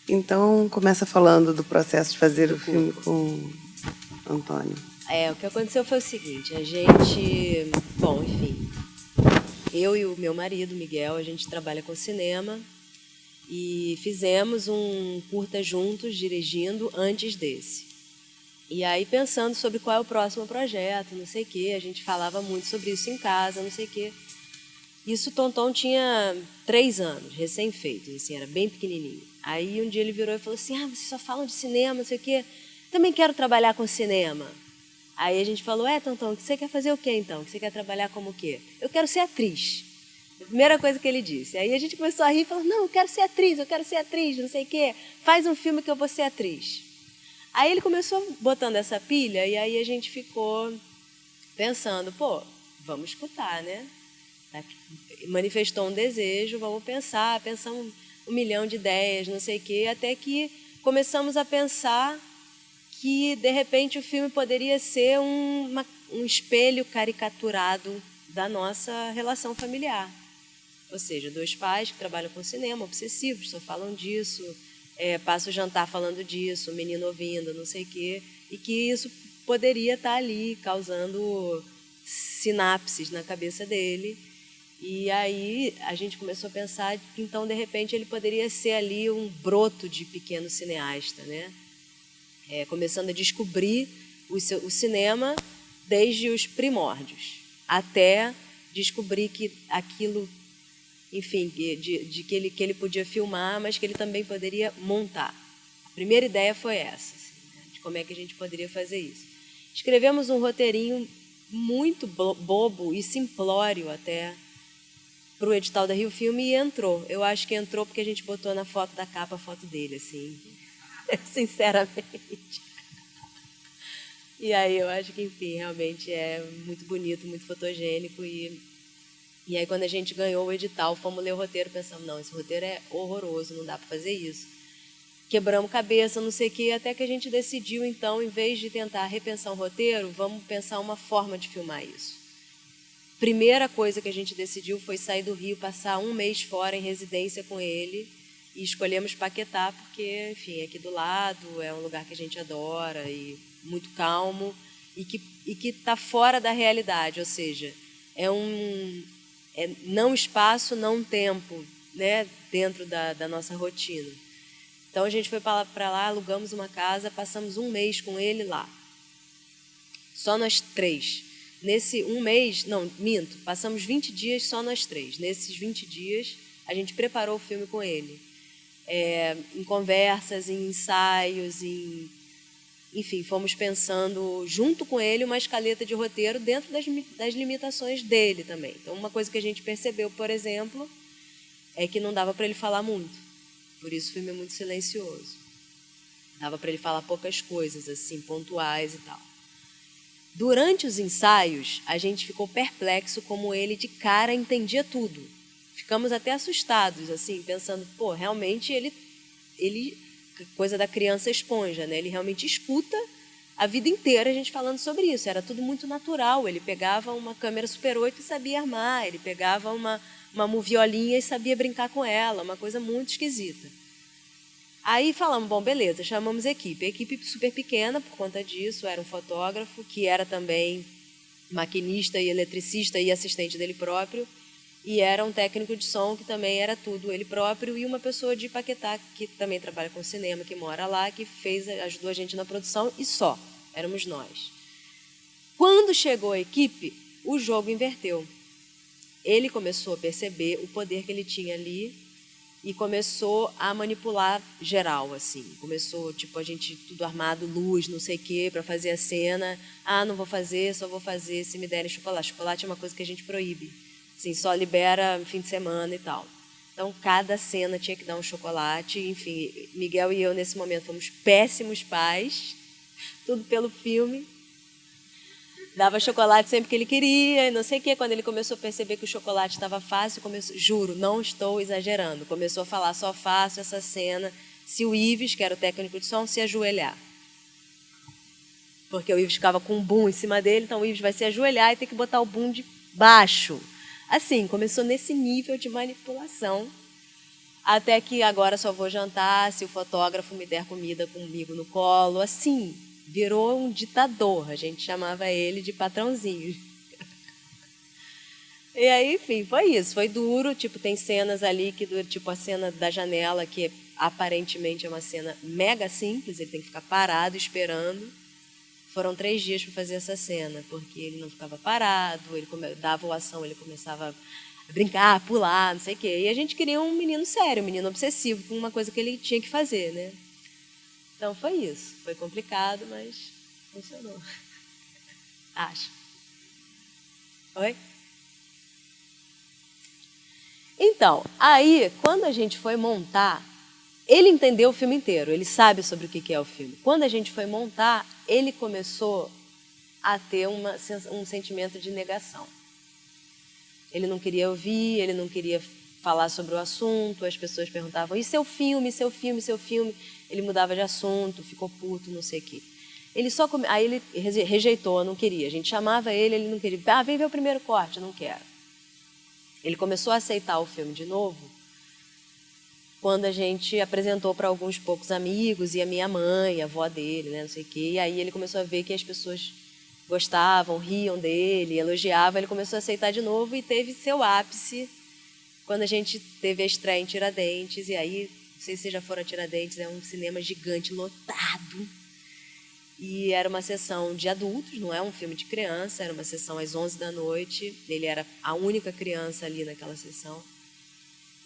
Então, começa falando do processo de fazer o filme com Antônio. O que aconteceu foi o seguinte, a gente, bom, enfim, eu e o meu marido, Miguel, a gente trabalha com cinema e fizemos um curta juntos, dirigindo, antes desse. E aí, pensando sobre qual é o próximo projeto, não sei o quê, a gente falava muito sobre isso em casa, não sei o quê. Isso, Tonton tinha 3 anos, recém-feito, assim, era bem pequenininho. Aí, um dia ele virou e falou assim, vocês só falam de cinema, não sei o quê, também quero trabalhar com cinema. Aí a gente falou, Tonton, você quer fazer o quê, então? Você quer trabalhar como o quê? Eu quero ser atriz. A primeira coisa que ele disse. Aí a gente começou a rir e falou, não, eu quero ser atriz, não sei o quê. Faz um filme que eu vou ser atriz. Aí ele começou botando essa pilha e aí a gente ficou pensando, vamos escutar, né? Manifestou um desejo, vamos pensar, pensamos 1 milhão de ideias, não sei o quê, até que começamos a pensar que, de repente, o filme poderia ser um espelho caricaturado da nossa relação familiar. Ou seja, 2 pais que trabalham com cinema, obsessivos, só falam disso, passa o jantar falando disso, o menino ouvindo, não sei o quê, e que isso poderia estar ali, causando sinapses na cabeça dele. E aí a gente começou a pensar que, então, de repente, ele poderia ser ali um broto de pequeno cineasta, né? Começando a descobrir o cinema desde os primórdios, até descobrir que aquilo, enfim, que ele podia filmar, mas que ele também poderia montar. A primeira ideia foi essa, assim, né, de como é que a gente poderia fazer isso. Escrevemos um roteirinho muito bobo e simplório até para o edital da Rio Filme e entrou. Eu acho que entrou porque a gente botou na foto da capa a foto dele, assim, sinceramente. E aí eu acho que, enfim, realmente é muito bonito, muito fotogênico. E aí, quando a gente ganhou o edital, fomos ler o roteiro, pensamos, não, esse roteiro é horroroso, não dá para fazer isso. Quebramos cabeça, não sei o quê, até que a gente decidiu, então, em vez de tentar repensar um roteiro, vamos pensar uma forma de filmar isso. Primeira coisa que a gente decidiu foi sair do Rio, passar 1 mês fora em residência com ele, e escolhemos Paquetá porque, enfim, é aqui do lado, é um lugar que a gente adora e muito calmo e que está fora da realidade, ou seja, não espaço, não tempo, né, dentro da nossa rotina. Então a gente foi para lá, alugamos uma casa, passamos 1 mês com ele lá, só nós 3. Nesse 1 mês, não, minto, passamos 20 dias só nós 3. Nesses 20 dias, a gente preparou o filme com ele. Em conversas, em ensaios, enfim, fomos pensando junto com ele uma escaleta de roteiro dentro das limitações dele também. Então, uma coisa que a gente percebeu, por exemplo, é que não dava para ele falar muito. Por isso o filme é muito silencioso. Dava para ele falar poucas coisas, assim, pontuais e tal. Durante os ensaios, a gente ficou perplexo como ele de cara entendia tudo. Ficamos até assustados, assim, pensando, realmente ele coisa da criança esponja, né? Ele realmente escuta a vida inteira a gente falando sobre isso. Era tudo muito natural. Ele pegava uma câmera Super 8 e sabia armar. Ele pegava uma moviolinha e sabia brincar com ela. Uma coisa muito esquisita. Aí falamos, bom, beleza, chamamos a equipe super pequena por conta disso, era um fotógrafo que era também maquinista e eletricista e assistente dele próprio, e era um técnico de som que também era tudo ele próprio, e uma pessoa de Paquetá que também trabalha com cinema, que mora lá, que ajudou a gente na produção, e só, éramos nós. Quando chegou a equipe, o jogo inverteu. Ele começou a perceber o poder que ele tinha ali, e começou a manipular geral, assim. Começou, tipo, a gente tudo armado, luz, não sei o quê, para fazer a cena. Não vou fazer, só vou fazer se me derem chocolate. Chocolate é uma coisa que a gente proíbe. Assim, só libera fim de semana e tal. Então, cada cena tinha que dar um chocolate. Enfim, Miguel e eu, nesse momento, fomos péssimos pais. Tudo pelo filme. Dava chocolate sempre que ele queria, e não sei o quê. Quando ele começou a perceber que o chocolate estava fácil, juro, não estou exagerando, começou a falar, só faço essa cena se o Ives, que era o técnico de som, se ajoelhar. Porque o Ives ficava com um boom em cima dele, então o Ives vai se ajoelhar e tem que botar o boom de baixo. Assim, começou nesse nível de manipulação. Até que agora só vou jantar se o fotógrafo me der comida comigo no colo. Assim, virou um ditador. A gente chamava ele de patrãozinho. E aí, enfim, foi isso. Foi duro. Tipo, tem cenas ali que duram, tipo a cena da janela, que aparentemente é uma cena mega simples. Ele tem que ficar parado, esperando. Foram 3 dias para fazer essa cena, porque ele não ficava parado, ele dava a ação, ele começava a brincar, pular, não sei o quê. E a gente queria um menino sério, um menino obsessivo, com uma coisa que ele tinha que fazer, né? Então foi isso. Foi complicado, mas funcionou. Acho. Oi? Então, aí, quando a gente foi montar, ele entendeu o filme inteiro, ele sabe sobre o que é o filme. Quando a gente foi montar, ele começou a ter um sentimento de negação. Ele não queria ouvir, ele não queria falar sobre o assunto, as pessoas perguntavam, e seu filme, seu filme, seu filme? Ele mudava de assunto, ficou puto, não sei o quê. Aí ele rejeitou, não queria. A gente chamava ele não queria. Ah, vem ver o primeiro corte, não quero. Ele começou a aceitar o filme de novo quando a gente apresentou para alguns poucos amigos e a minha mãe, a avó dele, né, não sei o quê. E aí ele começou a ver que as pessoas gostavam, riam dele, elogiavam. Ele começou a aceitar de novo e teve seu ápice quando a gente teve a estreia em Tiradentes. E aí, não sei se vocês já foram a Tiradentes, é um cinema gigante, lotado. E era uma sessão de adultos, não é um filme de criança, era uma sessão às 11 da noite. Ele era a única criança ali naquela sessão.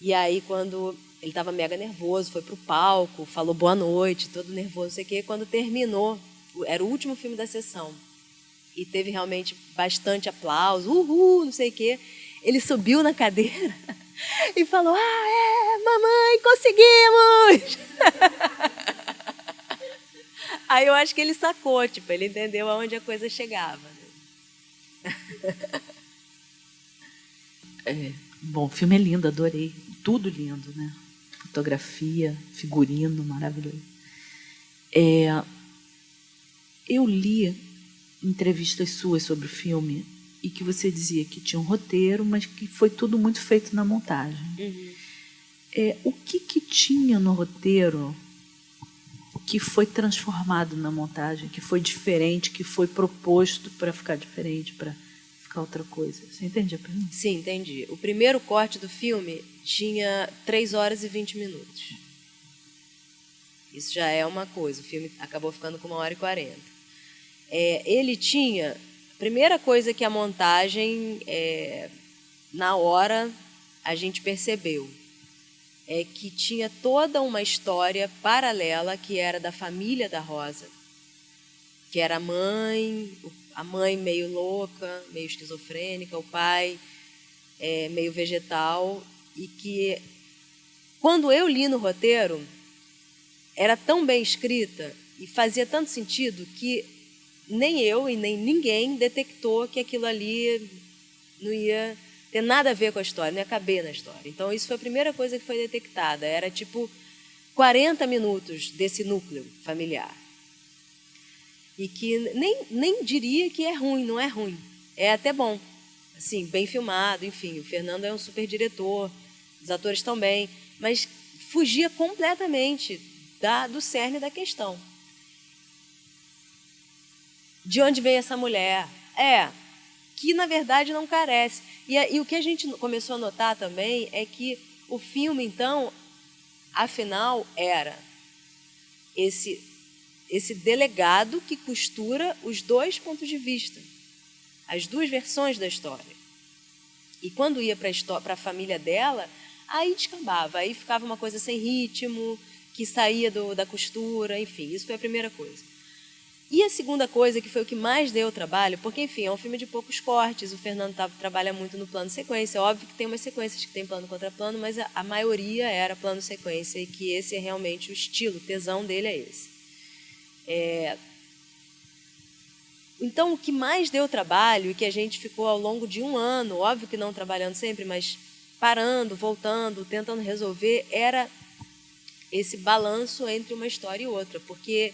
E aí, quando ele estava mega nervoso, foi para o palco, falou boa noite, todo nervoso, não sei o quê. Quando terminou, era o último filme da sessão, e teve realmente bastante aplauso, uhul, não sei o quê. Ele subiu na cadeira e falou, mamãe, conseguimos! Aí eu acho que ele sacou, tipo, ele entendeu aonde a coisa chegava. Bom, o filme é lindo, adorei. Tudo lindo, né? Fotografia, figurino, maravilhoso. Eu li entrevistas suas sobre o filme e que você dizia que tinha um roteiro, mas que foi tudo muito feito na montagem. Uhum. O que tinha no roteiro que foi transformado na montagem, que foi diferente, que foi proposto para ficar diferente, para ficar outra coisa? Você entende a pergunta? Sim, entendi. O primeiro corte do filme tinha 3 horas e 20 minutos. Isso já é uma coisa. O filme acabou ficando com 1 hora e 40. Ele tinha... A primeira coisa que a montagem, na hora, a gente percebeu é que tinha toda uma história paralela que era da família da Rosa, que era a mãe meio louca, meio esquizofrênica, o pai meio vegetal, e que, quando eu li no roteiro, era tão bem escrita e fazia tanto sentido que nem eu e nem ninguém detectou que aquilo ali não ia ter nada a ver com a história, não ia caber na história. Então, isso foi a primeira coisa que foi detectada. Era tipo 40 minutos desse núcleo familiar. E que nem diria que é ruim, não é ruim. É até bom. Assim, bem filmado, enfim. O Fernando é um super diretor, os atores estão bem, mas fugia completamente do cerne da questão. De onde veio essa mulher? Que na verdade não carece. E o que a gente começou a notar também é que o filme, então, afinal, era esse delegado que costura os 2 pontos de vista, as 2 versões da história. E quando ia para a família dela, aí descambava, aí ficava uma coisa sem ritmo, que saía da costura, enfim, isso foi a primeira coisa. E a segunda coisa, que foi o que mais deu trabalho, porque, enfim, é um filme de poucos cortes, o Fernando trabalha muito no plano sequência, óbvio que tem umas sequências que tem plano contra plano, mas a maioria era plano sequência, e que esse é realmente o estilo, o tesão dele é esse. Então, o que mais deu trabalho, e que a gente ficou ao longo de 1 ano, óbvio que não trabalhando sempre, mas parando, voltando, tentando resolver, era esse balanço entre uma história e outra, porque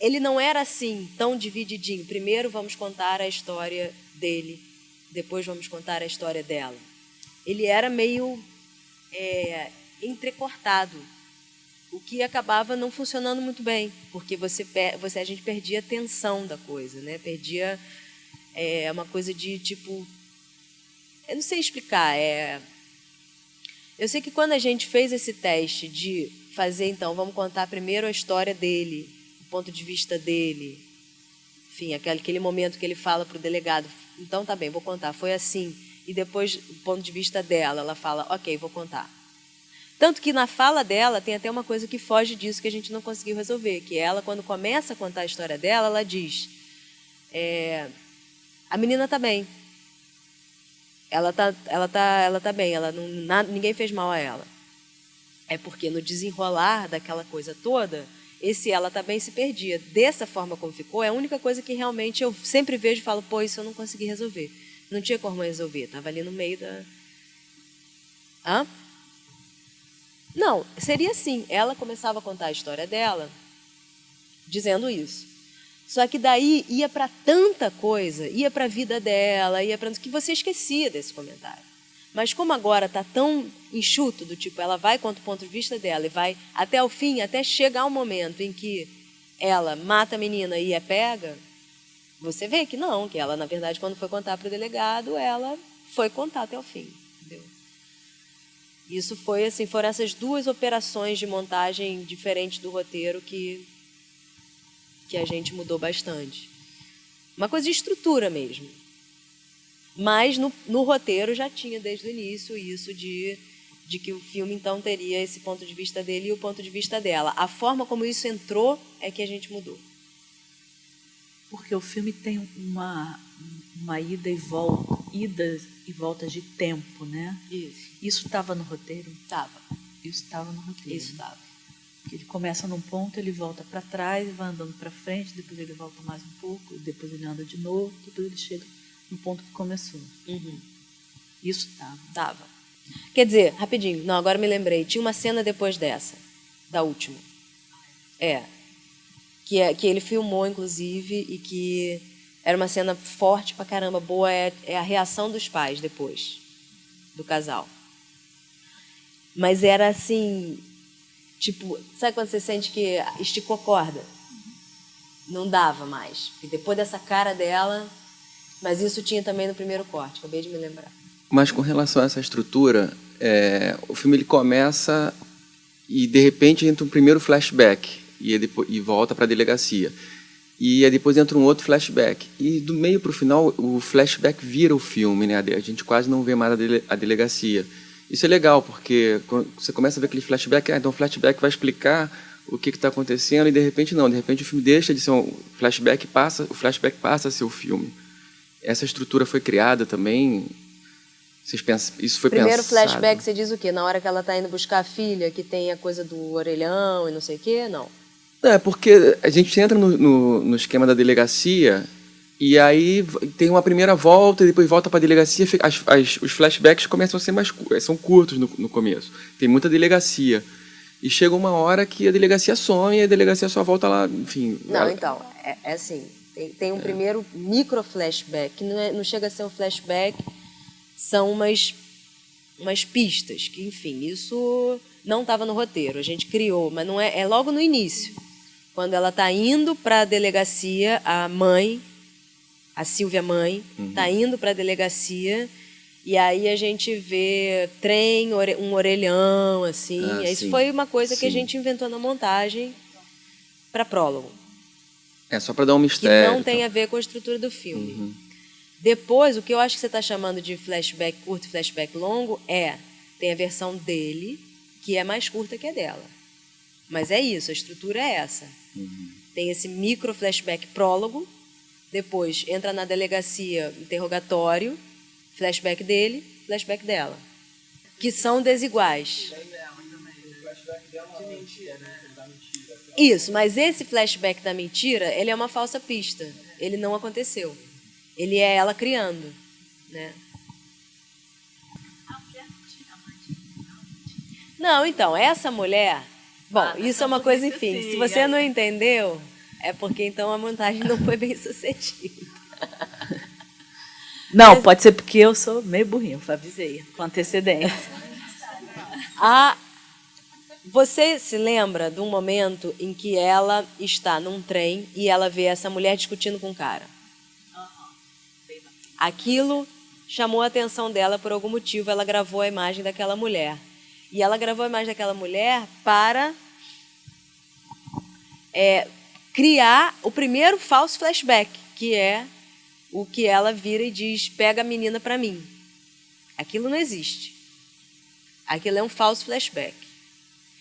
ele não era assim, tão divididinho. Primeiro vamos contar a história dele, depois vamos contar a história dela. Ele era meio entrecortado, o que acabava não funcionando muito bem, porque a gente perdia a tensão da coisa, né? Perdia uma coisa de tipo, eu não sei explicar, eu sei que quando a gente fez esse teste de fazer, então, vamos contar primeiro a história dele, o ponto de vista dele, enfim, aquele momento que ele fala para o delegado, então tá bem, vou contar, foi assim, e depois o ponto de vista dela, ela fala, ok, vou contar. Tanto que na fala dela tem até uma coisa que foge disso que a gente não conseguiu resolver, que ela, quando começa a contar a história dela, ela diz, a menina tá bem, ela tá bem, ninguém fez mal a ela. É porque no desenrolar daquela coisa toda, esse ela tá bem se perdia. Dessa forma como ficou, é a única coisa que realmente eu sempre vejo e falo, pô, isso eu não consegui resolver. Não tinha como resolver, estava ali no meio da... Hã? Não, seria assim, ela começava a contar a história dela, dizendo isso. Só que daí ia para tanta coisa, ia para a vida dela, ia para que você esquecia desse comentário. Mas como agora está tão enxuto, do tipo, ela vai contra o ponto de vista dela e vai até o fim, até chegar o momento em que ela mata a menina e é pega, você vê que não, que ela, na verdade, quando foi contar para o delegado, ela foi contar até o fim, entendeu? Isso foi assim, foram essas duas operações de montagem diferentes do roteiro que a gente mudou bastante. Uma coisa de estrutura mesmo. Mas no roteiro já tinha desde o início isso de que o filme então teria esse ponto de vista dele e o ponto de vista dela. A forma como isso entrou é que a gente mudou. Porque o filme tem uma ida e volta de tempo, né? Isso. Isso estava no roteiro? Estava. Isso estava no roteiro. Isso estava. Ele começa num ponto, ele volta para trás, vai andando para frente, depois ele volta mais um pouco, depois ele anda de novo, depois ele chega no ponto que começou. Uhum. Isso estava. Estava. Quer dizer, rapidinho, não, agora me lembrei, tinha uma cena depois dessa, da última. Que ele filmou, inclusive, e que era uma cena forte pra caramba, boa, é a reação dos pais depois, do casal. Mas era assim... Tipo, sabe quando você sente que esticou a corda? Não dava mais. E depois dessa cara dela... Mas isso tinha também no primeiro corte, acabei de me lembrar. Mas com relação a essa estrutura, o filme ele começa e, de repente, entra um primeiro flashback e volta para a delegacia. E aí depois entra um outro flashback. E do meio para o final, o flashback vira o filme, né? A gente quase não vê mais a delegacia. Isso é legal, porque quando você começa a ver aquele flashback, então o flashback vai explicar o que está acontecendo, e de repente não, de repente o filme deixa de ser um flashback, o flashback passa a ser o filme. Essa estrutura foi criada também? Vocês pensam, isso foi Primeiro pensado? flashback, você diz o quê? Na hora que ela está indo buscar a filha, que tem a coisa do orelhão e não sei o quê? Não. Porque a gente entra no esquema da delegacia, e aí tem uma primeira volta, e depois volta para a delegacia. Os flashbacks começam a ser são curtos no começo. Tem muita delegacia. E chega uma hora que a delegacia some, e a delegacia só volta lá, enfim... Não, então, é assim, tem um primeiro micro flashback, que não chega a ser um flashback, são umas pistas, que, enfim, isso não estava no roteiro, a gente criou, mas não é logo no início. Quando ela está indo para a delegacia, a Silvia mãe, está indo para a delegacia, e aí a gente vê trem, um orelhão, assim. Isso sim, foi uma coisa que a sim. gente inventou na montagem para prólogo. Só para dar um mistério. Que não tem a ver com a estrutura do filme. Depois, o que eu acho que você está chamando de flashback curto e flashback longo tem a versão dele, que é mais curta que a dela. Mas é isso, a estrutura é essa. Tem esse micro flashback prólogo, depois entra na delegacia, interrogatório, flashback dele, flashback dela. Que são desiguais. Isso, mas esse flashback da mentira, ele é uma falsa pista. Ele não aconteceu. Ele é ela criando, né? Não, então, essa mulher... Bom, isso é uma coisa, enfim, se você não entendeu, é porque então a montagem não foi bem sucedida. Não, pode ser porque eu sou meio burrinho, avisei, com antecedência. Você se lembra de um momento em que ela está num trem e ela vê essa mulher discutindo com um cara? Aquilo chamou a atenção dela por algum motivo, ela gravou a imagem daquela mulher. E ela gravou a imagem daquela mulher para criar o primeiro falso flashback, que é o que ela vira e diz, pega a menina para mim. Aquilo não existe. Aquilo é um falso flashback.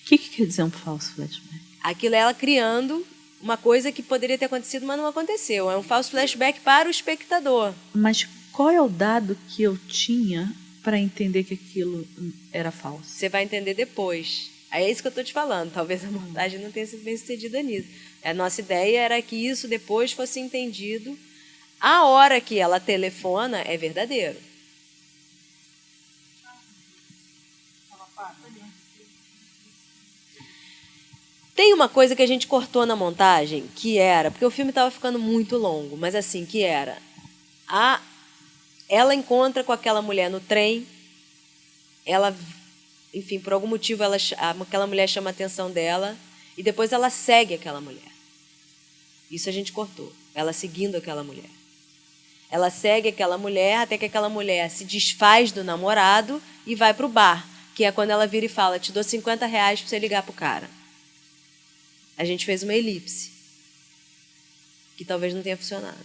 O que quer dizer um falso flashback? Aquilo é ela criando uma coisa que poderia ter acontecido, mas não aconteceu. É um falso flashback para o espectador. Mas qual é o dado que eu tinha para entender que aquilo era falso? Você vai entender depois. É isso que eu estou te falando. Talvez a montagem não tenha sido bem sucedida nisso. A nossa ideia era que isso depois fosse entendido. A hora que ela telefona é verdadeiro. Tem uma coisa que a gente cortou na montagem, que era, porque o filme estava ficando muito longo, mas assim, que era, ela encontra com aquela mulher no trem, ela, enfim, por algum motivo aquela mulher chama a atenção dela, e depois ela segue aquela mulher. Isso a gente cortou, ela seguindo aquela mulher. Ela segue aquela mulher até que aquela mulher se desfaz do namorado e vai para o bar, que é quando ela vira e fala, te dou R$50 para você ligar para o cara. A gente fez uma elipse, que talvez não tenha funcionado.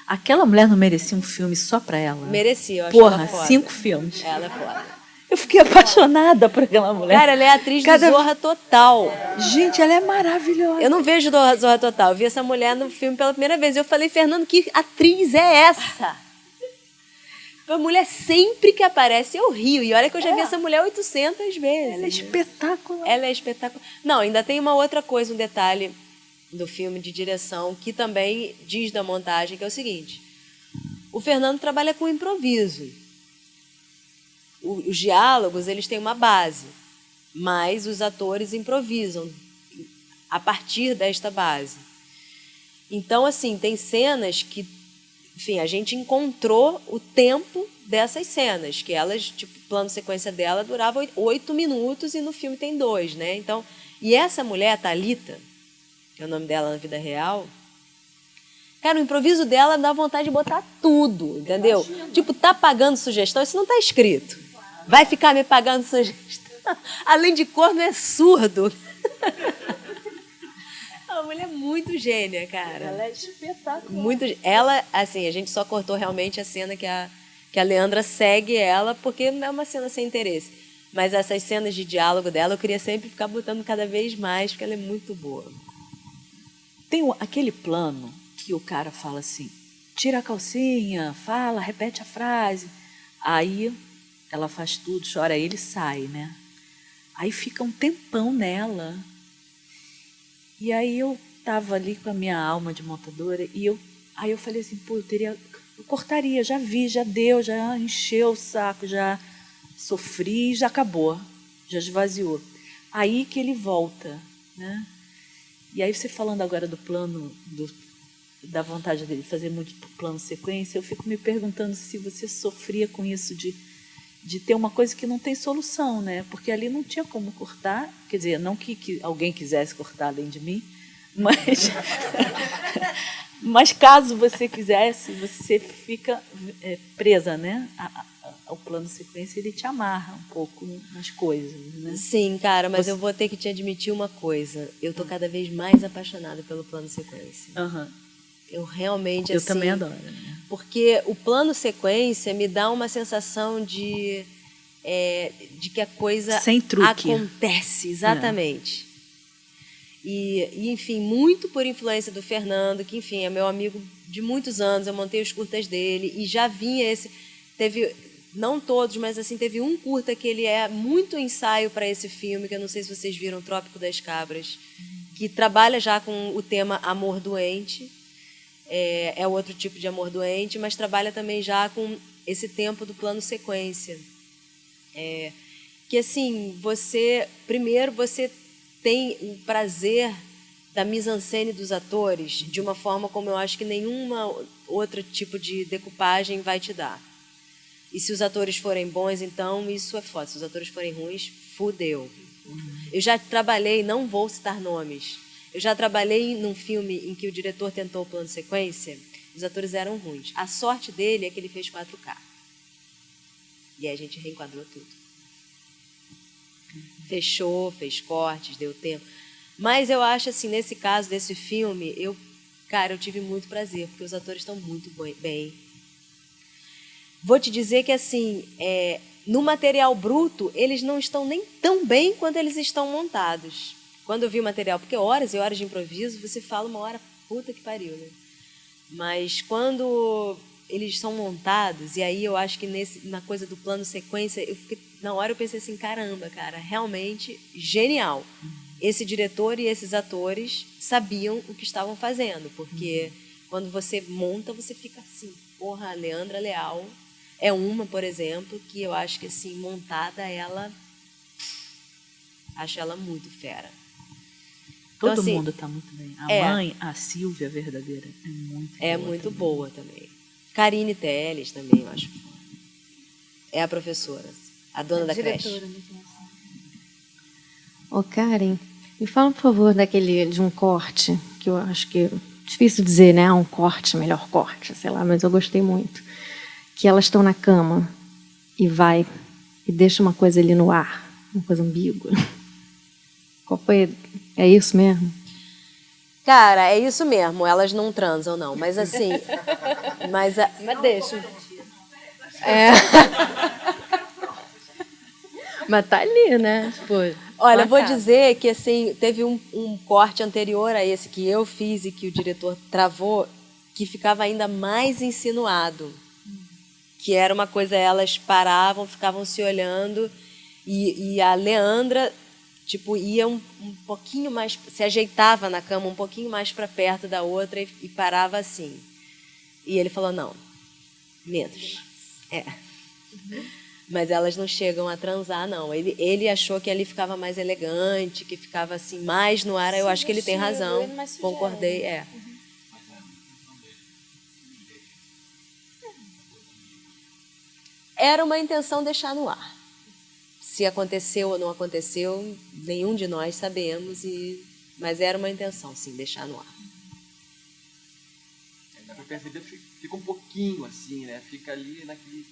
Aquela mulher não merecia um filme só para ela? Merecia, eu acho Porra, ela foda. 5 filmes. Ela é foda. Eu fiquei apaixonada por aquela mulher. Cara, ela é atriz do Zorra Total. Gente, ela é maravilhosa. Eu não vejo Zorra Total, eu vi essa mulher no filme pela primeira vez. Eu falei, Fernando, que atriz é essa? A mulher sempre que aparece eu rio. E olha que eu já vi essa mulher 800 vezes. Ela é espetacular. Ela é espetacular. Não, ainda tem uma outra coisa, um detalhe do filme de direção que também diz da montagem, que é o seguinte. O Fernando trabalha com improviso. Os diálogos, eles têm uma base, mas os atores improvisam a partir desta base. Então, assim, tem cenas que, enfim, a gente encontrou o tempo dessas cenas, que elas, tipo, o plano sequência dela durava 8 minutos e no filme tem 2, né? Então, e essa mulher, a Thalita, que é o nome dela na vida real, cara, o improviso dela dá vontade de botar tudo, entendeu? Imagina. Tipo, tá pagando sugestão, isso não tá escrito. Vai ficar me pagando sugestão. Além de corno, é surdo. A mulher é muito gênia, cara. Ela é espetacular. Muito, ela, assim, a gente só cortou realmente a cena que a Leandra segue ela, porque não é uma cena sem interesse. Mas essas cenas de diálogo dela, eu queria sempre ficar botando cada vez mais, porque ela é muito boa. Tem aquele plano que o cara fala assim, tira a calcinha, fala, repete a frase. Aí ela faz tudo, chora, aí ele sai, né? Aí fica um tempão nela. E aí eu estava ali com a minha alma de montadora e aí eu falei assim, pô, eu cortaria, já vi, já deu, já encheu o saco, já sofri, já acabou, já esvaziou. Aí que ele volta, né? E aí você falando agora do plano, da vontade dele fazer muito plano sequência, eu fico me perguntando se você sofria com isso de ter uma coisa que não tem solução, né? Porque ali não tinha como cortar, quer dizer, não que alguém quisesse cortar além de mim, mas caso você quisesse, você fica presa, né? Ao plano sequência, ele te amarra um pouco nas coisas, né? Sim, cara, mas eu vou ter que te admitir uma coisa. Eu tô cada vez mais apaixonada pelo plano sequência. Uhum. Eu realmente, eu assim... também adoro, né? Porque o plano sequência me dá uma sensação de que a coisa sem truque acontece, exatamente. E, enfim, muito por influência do Fernando, que, enfim, é meu amigo de muitos anos, eu montei os curtas dele, e já vinha teve, não todos, mas assim, teve um curta que ele é muito ensaio para esse filme, que eu não sei se vocês viram, Trópico das Cabras, que trabalha já com o tema amor doente, é outro tipo de amor doente, mas trabalha também já com esse tempo do plano sequência. Que assim, primeiro você tem o prazer da mise-en-scène dos atores de uma forma como eu acho que nenhuma outro tipo de decupagem vai te dar. E se os atores forem bons, então isso é foda. Se os atores forem ruins, fudeu. Eu já trabalhei, não vou citar nomes, eu já trabalhei num filme em que o diretor tentou o plano de sequência, os atores eram ruins. A sorte dele é que ele fez 4K. E aí a gente reenquadrou tudo. Fechou, fez cortes, deu tempo. Mas eu acho assim, nesse caso desse filme, eu tive muito prazer, porque os atores estão muito bem. Vou te dizer que assim, no material bruto, eles não estão nem tão bem quanto eles estão montados. Quando eu vi o material, porque horas e horas de improviso, você fala uma hora, puta que pariu, né? Mas quando eles são montados, e aí eu acho que na coisa do plano sequência, na hora eu pensei assim, caramba, cara, realmente genial. Esse diretor e esses atores sabiam o que estavam fazendo, porque quando você monta, você fica assim, porra, a Leandra Leal é uma, por exemplo, que eu acho que assim, montada, acho ela muito fera. Todo então, assim, mundo está muito bem. A mãe, a Silvia verdadeira, é muito boa. É muito boa também. Karine Telles também, eu acho. É a professora, a dona da creche. Ô, Karen, me fala, por favor, de um corte, que eu acho que é difícil dizer, né? Um corte, melhor corte, sei lá, mas eu gostei muito. Que elas estão na cama e deixa uma coisa ali no ar, uma coisa ambígua. Qual foi? É isso mesmo? Cara, é isso mesmo. Elas não transam, não. Mas assim... mas deixa. Mas tá ali, né? Tipo, olha, eu vou dizer que assim, teve um corte anterior a esse que eu fiz e que o diretor travou, que ficava ainda mais insinuado. Que era uma coisa, elas paravam, ficavam se olhando e a Leandra... tipo, ia um pouquinho mais, se ajeitava na cama um pouquinho mais para perto da outra e parava assim. E ele falou, não, menos. Mas elas não chegam a transar, não. Ele achou que ali ficava mais elegante, que ficava assim, mais no ar. Eu acho que ele tem razão. Concordei, Era uma intenção deixar no ar. Se aconteceu ou não aconteceu, nenhum de nós sabemos, mas era uma intenção, sim, deixar no ar. Dá pra perceber que fica um pouquinho assim, né? Fica ali naquele...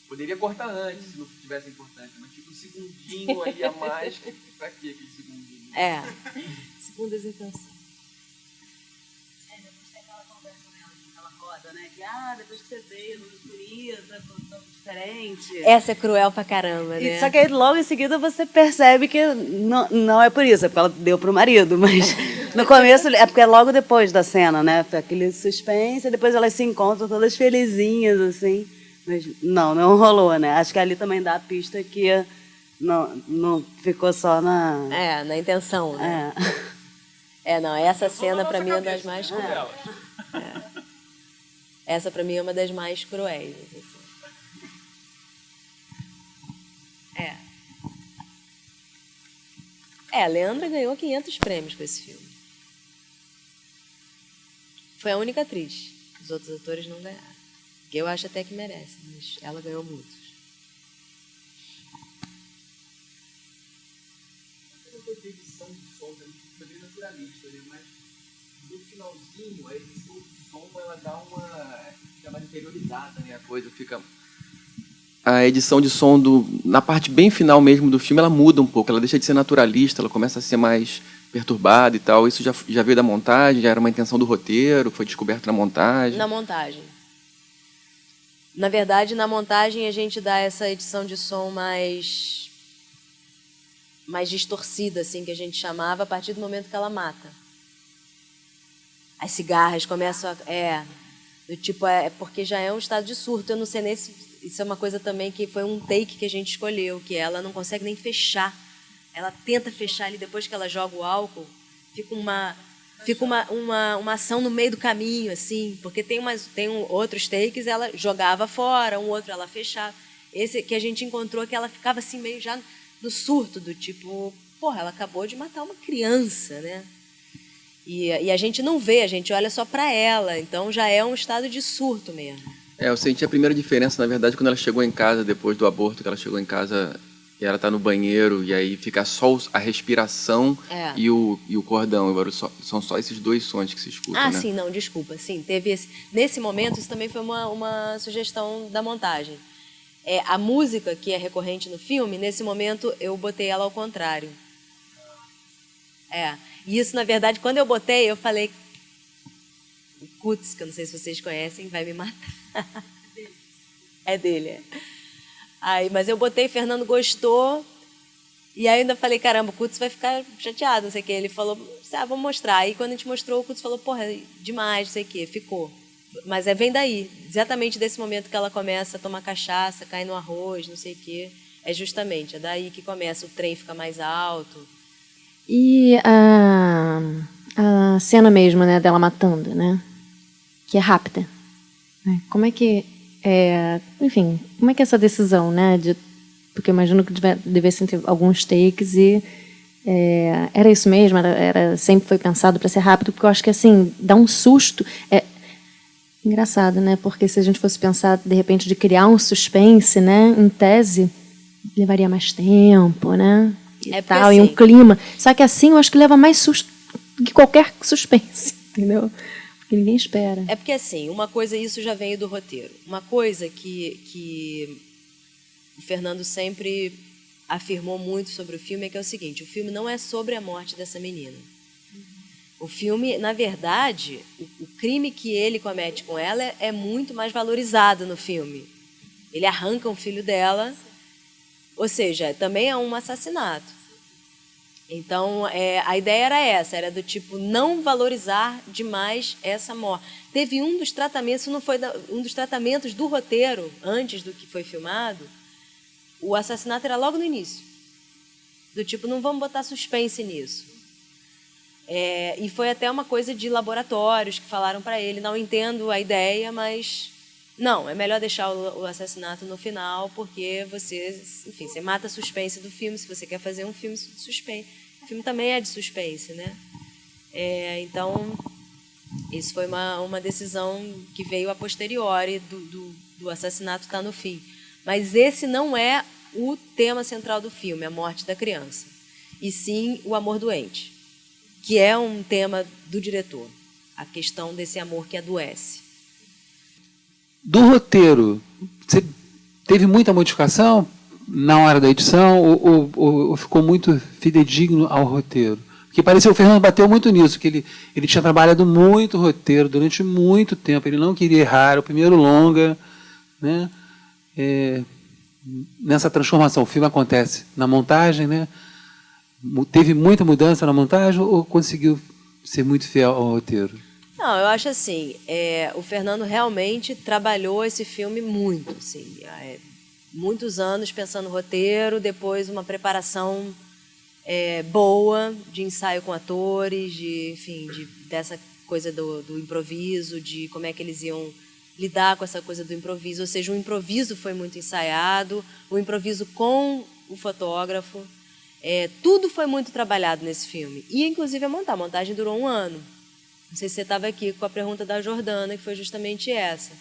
Poderia cortar antes, se não tivesse importante, mas fica um segundinho ali a mais. Pra quê aquele segundinho? Segundas intenções. Depois tem aquela conversa dela, aquela roda, né? Que, depois que você veio, não escolhia, tá tão diferente. Essa é cruel pra caramba, né? Só que aí, logo em seguida você percebe que não é por isso, é porque ela deu pro marido, mas no começo, é porque é logo depois da cena, né? Aquele suspense, e depois elas se encontram todas felizinhas, assim. Mas não rolou, né? Acho que ali também dá a pista que não ficou só na... na intenção, né? Não, essa cena pra mim é uma das mais cruéis. Essa pra mim é uma das mais cruéis. A Leandra ganhou 500 prêmios com esse filme. Foi a única atriz. Os outros atores não ganharam. Eu acho até que merece, mas ela ganhou muitos. A edição de som foi bem naturalista, né? Mas no finalzinho, a edição de som ela dá fica mais interiorizada, né? A coisa fica... A edição de som na parte bem final mesmo do filme, ela muda um pouco, ela deixa de ser naturalista, ela começa a ser mais perturbada e tal. Isso já veio da montagem, já era uma intenção do roteiro, foi descoberto na montagem? Na montagem. Na verdade, na montagem a gente dá essa edição de som mais distorcida, assim, que a gente chamava, a partir do momento que ela mata. As cigarras começam porque já é um estado de surto. Eu não sei nem se isso é uma coisa também que foi um take que a gente escolheu, que ela não consegue nem fechar. Ela tenta fechar ali, depois que ela joga o álcool, fica uma ação no meio do caminho, assim, porque tem outros takes, ela jogava fora, um outro ela fechava. Esse que a gente encontrou, que ela ficava assim meio já no surto, do tipo, porra, ela acabou de matar uma criança, né? E a gente não vê, a gente olha só para ela, então já é um estado de surto mesmo. Eu senti a primeira diferença, na verdade, quando ela chegou em casa, depois do aborto, que ela chegou em casa e ela tá no banheiro, e aí fica só a respiração e o cordão. Agora são só esses dois sons que se escutam, né? Sim, não, desculpa. Sim, teve esse... Nesse momento, isso também foi uma sugestão da montagem. A música, que é recorrente no filme, nesse momento eu botei ela ao contrário. E isso, na verdade, quando eu botei, eu falei... O Kutz, que eu não sei se vocês conhecem, vai me matar. É dele. Aí, mas eu botei, Fernando gostou, e aí eu ainda falei, caramba, o Kutz vai ficar chateado, não sei o quê. Ele falou, vamos mostrar. Aí quando a gente mostrou, o Kutz falou, porra, demais, não sei o quê, ficou. Mas vem daí, exatamente desse momento que ela começa a tomar cachaça, cai no arroz, não sei o quê. É daí que começa, o trem fica mais alto. E a cena mesmo, né, dela matando, né? Que é rápida. Né? Como é que enfim, como é que é essa decisão, né? Porque eu imagino que devesse ter alguns takes e era isso mesmo, sempre foi pensado para ser rápido, porque eu acho que assim, dá um susto. Engraçado, né? Porque se a gente fosse pensar, de repente, de criar um suspense, né? Em tese, levaria mais tempo, né? E um clima. Só que assim, eu acho que leva mais susto do que qualquer suspense, entendeu? Porque ninguém espera. É porque, assim, uma coisa, isso já veio do roteiro. Uma coisa que o Fernando sempre afirmou muito sobre o filme é que é o seguinte, o filme não é sobre a morte dessa menina. O filme, na verdade, o crime que ele comete com ela é muito mais valorizado no filme. Ele arranca um filho dela, ou seja, também é um assassinato. Então, a ideia era essa, era do tipo não valorizar demais essa morte. Teve um dos tratamentos, não foi um dos tratamentos do roteiro, antes do que foi filmado, o assassinato era logo no início. Do tipo, não vamos botar suspense nisso. E foi até uma coisa de laboratórios que falaram para ele, não entendo a ideia, mas não, é melhor deixar o assassinato no final, porque você mata a suspense do filme, se você quer fazer um filme de suspense. O filme também é de suspense, né? Então, isso foi uma decisão que veio a posteriori do assassinato estar no fim. Mas esse não é o tema central do filme, a morte da criança. E sim o amor doente, que é um tema do diretor, a questão desse amor que adoece. Do roteiro, você teve muita modificação na hora da edição ou ficou muito fidedigno ao roteiro? Porque pareceu que o Fernando bateu muito nisso, que ele tinha trabalhado muito roteiro durante muito tempo, ele não queria errar, o primeiro longa, né? Nessa transformação, o filme acontece na montagem, né? Teve muita mudança na montagem ou conseguiu ser muito fiel ao roteiro? Não, eu acho assim, o Fernando realmente trabalhou esse filme muito, assim, muitos anos pensando no roteiro, depois uma preparação boa, de ensaio com atores, dessa coisa do improviso, de como é que eles iam lidar com essa coisa do improviso, ou seja, o improviso foi muito ensaiado, o improviso com o fotógrafo, tudo foi muito trabalhado nesse filme, e inclusive a montagem durou 1 ano. Não sei se você estava aqui com a pergunta da Jordana, que foi justamente essa.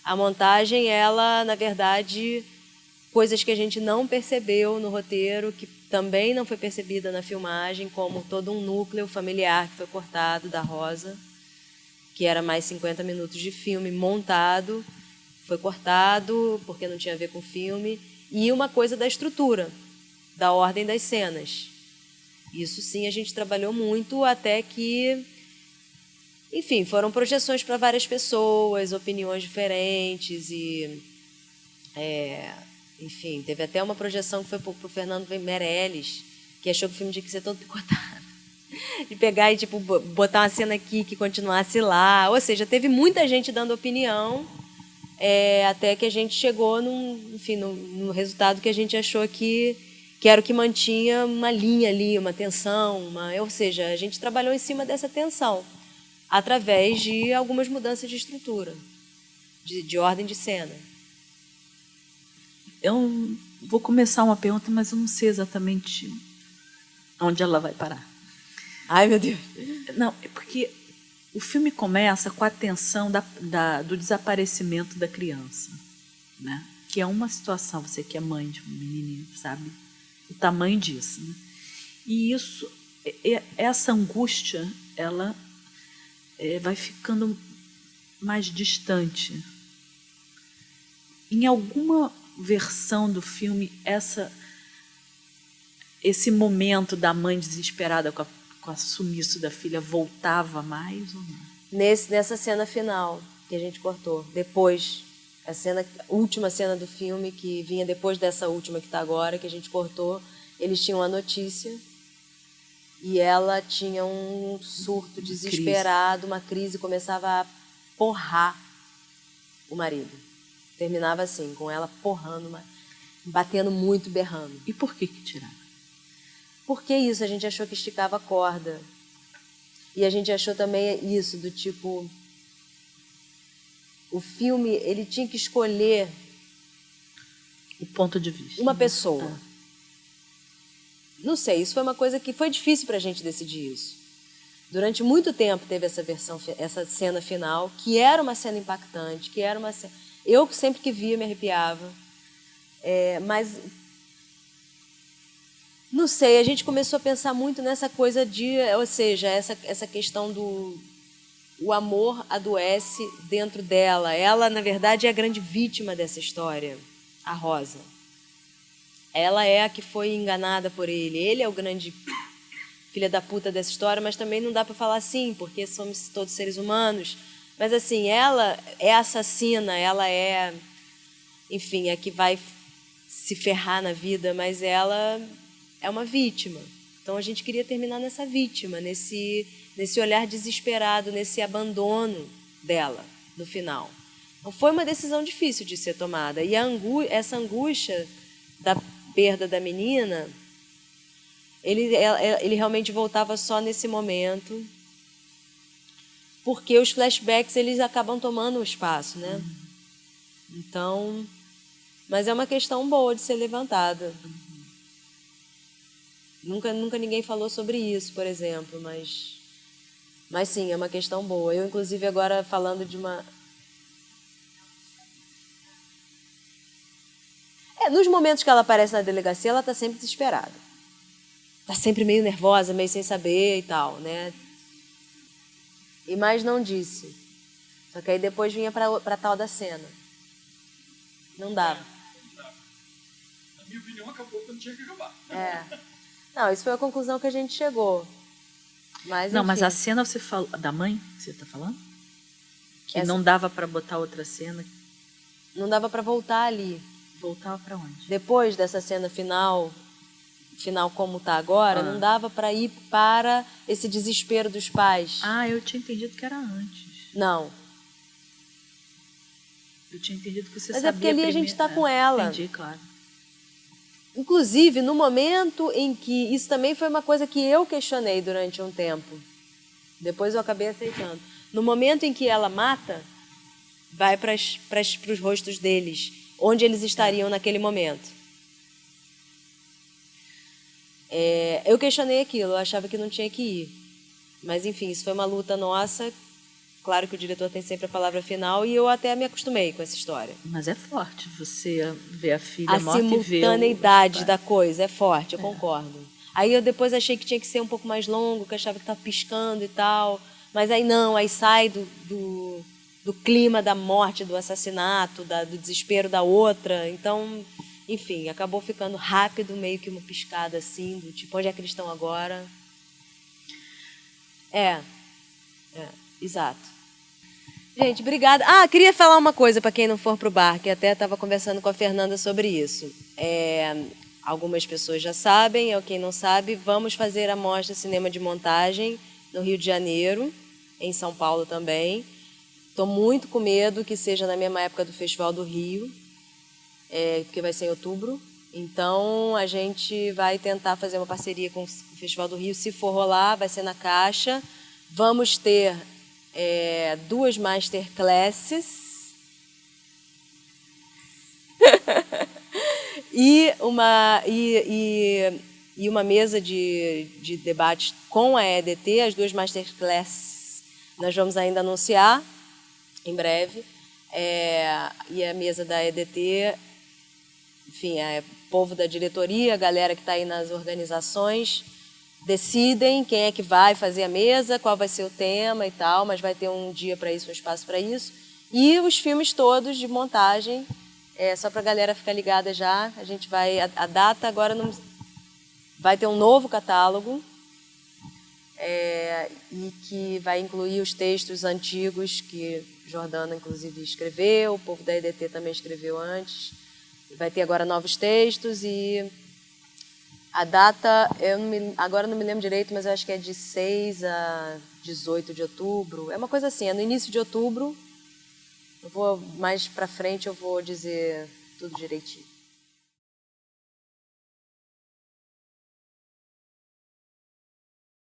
A montagem, ela, na verdade, coisas que a gente não percebeu no roteiro, que também não foi percebida na filmagem, como todo um núcleo familiar que foi cortado da Rosa, que era mais 50 minutos de filme montado, foi cortado porque não tinha a ver com o filme, e uma coisa da estrutura, da ordem das cenas. Isso sim a gente trabalhou muito até que... Enfim, foram projeções para várias pessoas, opiniões diferentes e... enfim, teve até uma projeção que foi para o Fernando Meirelles, que achou que o filme tinha que ser todo picotado. De pegar e tipo, botar uma cena aqui que continuasse lá. Ou seja, teve muita gente dando opinião, até que a gente chegou no resultado que a gente achou que era o que mantinha uma linha ali, uma tensão. Ou seja, a gente trabalhou em cima dessa tensão, através de algumas mudanças de estrutura, de ordem de cena. Eu vou começar uma pergunta, mas eu não sei exatamente onde ela vai parar. Ai, meu Deus. Não, é porque O filme começa com a tensão do desaparecimento da criança, né? Que é uma situação, você que é mãe de um menininho, sabe o tamanho disso, né? E isso, essa angústia, ela vai ficando mais distante. Em alguma versão do filme, esse momento da mãe desesperada com o sumiço da filha voltava mais ou não? Nessa cena final que a gente cortou, depois, última cena do filme, que vinha depois dessa última que está agora, que a gente cortou, eles tinham a notícia e ela tinha um surto desesperado, uma crise, começava a porrar o marido. Terminava assim, com ela porrando, batendo muito, berrando. E por que tiraram? Porque isso, a gente achou que esticava a corda. E a gente achou também isso, do tipo... O filme, ele tinha que escolher... O ponto de vista. Uma pessoa. Não sei, isso foi uma coisa que foi difícil para a gente decidir isso. Durante muito tempo teve essa cena final, que era uma cena impactante, que era uma cena... Eu sempre que via me arrepiava. Mas... Não sei, a gente começou a pensar muito nessa coisa ou seja, essa questão o amor adoece dentro dela. Ela, na verdade, é a grande vítima dessa história, a Rosa. Ela é a que foi enganada por ele. Ele é o grande filha da puta dessa história, mas também não dá para falar assim, porque somos todos seres humanos. Mas, assim, ela é assassina, ela é, enfim, a que vai se ferrar na vida, mas ela... é uma vítima. Então, a gente queria terminar nessa vítima, nesse olhar desesperado, nesse abandono dela, no final. Então, foi uma decisão difícil de ser tomada. E essa angústia da perda da menina, ele realmente voltava só nesse momento, porque os flashbacks eles acabam tomando o espaço, né? Então, mas é uma questão boa de ser levantada. Nunca ninguém falou sobre isso, por exemplo, mas sim, é uma questão boa. Eu, inclusive, agora falando de uma... nos momentos que ela aparece na delegacia, ela está sempre desesperada. Está sempre meio nervosa, meio sem saber e tal, né? E mais não disse. Só que aí depois vinha para a tal da cena. Não dava. Na minha opinião, acabou quando tinha que acabar. Não, isso foi a conclusão que a gente chegou. Mas, não, mas enfim. a cena você falou da mãe, você está falando? Que Essa... não dava para botar outra cena. Não dava para voltar ali. Voltava para onde? Depois dessa cena final como está agora, não dava para ir para esse desespero dos pais. Ah, eu tinha entendido que era antes. Não. Eu tinha entendido que você mas sabia. Mas é porque ali a gente está com ela. Entendi, claro. Inclusive, no momento em que... Isso também foi uma coisa que eu questionei durante um tempo. Depois eu acabei aceitando. No momento em que ela mata, vai para os rostos deles, onde eles estariam naquele momento. Eu questionei aquilo, eu achava que não tinha que ir. Mas, enfim, isso foi uma luta nossa. Claro que o diretor tem sempre a palavra final e eu até me acostumei com essa história. Mas é forte você ver a filha morta e ver... A simultaneidade da coisa é forte, eu concordo. Aí eu depois achei que tinha que ser um pouco mais longo, que eu achava que estava piscando e tal. Mas aí não, aí sai do clima da morte, do assassinato, do desespero da outra. Então, enfim, acabou ficando rápido, meio que uma piscada assim, do tipo, onde é que eles estão agora? Exato. Gente, obrigada. Queria falar uma coisa para quem não for para o bar, que até estava conversando com a Fernanda sobre isso. Algumas pessoas já sabem, quem não sabe, vamos fazer a mostra Cinema de Montagem no Rio de Janeiro, em São Paulo também. Estou muito com medo que seja na mesma época do Festival do Rio, porque vai ser em outubro. Então, a gente vai tentar fazer uma parceria com o Festival do Rio. Se for rolar, vai ser na Caixa. Vamos ter 2 masterclasses e uma mesa de debate com a EDT. As 2 masterclasses Nós vamos ainda anunciar em breve. E a mesa da EDT, enfim, o povo da diretoria, a galera que está aí nas organizações, decidem quem é que vai fazer a mesa, qual vai ser o tema e tal, mas vai ter um dia para isso, um espaço para isso. E os filmes todos de montagem, só para a galera ficar ligada já, a gente vai, a data agora não, vai ter um novo catálogo, e que vai incluir os textos antigos que Jordana, inclusive, escreveu, o povo da EDT também escreveu antes. Vai ter agora novos textos e a data, agora não me lembro direito, mas eu acho que é de 6 a 18 de outubro. É uma coisa assim, é no início de outubro. Mais para frente eu vou dizer tudo direitinho.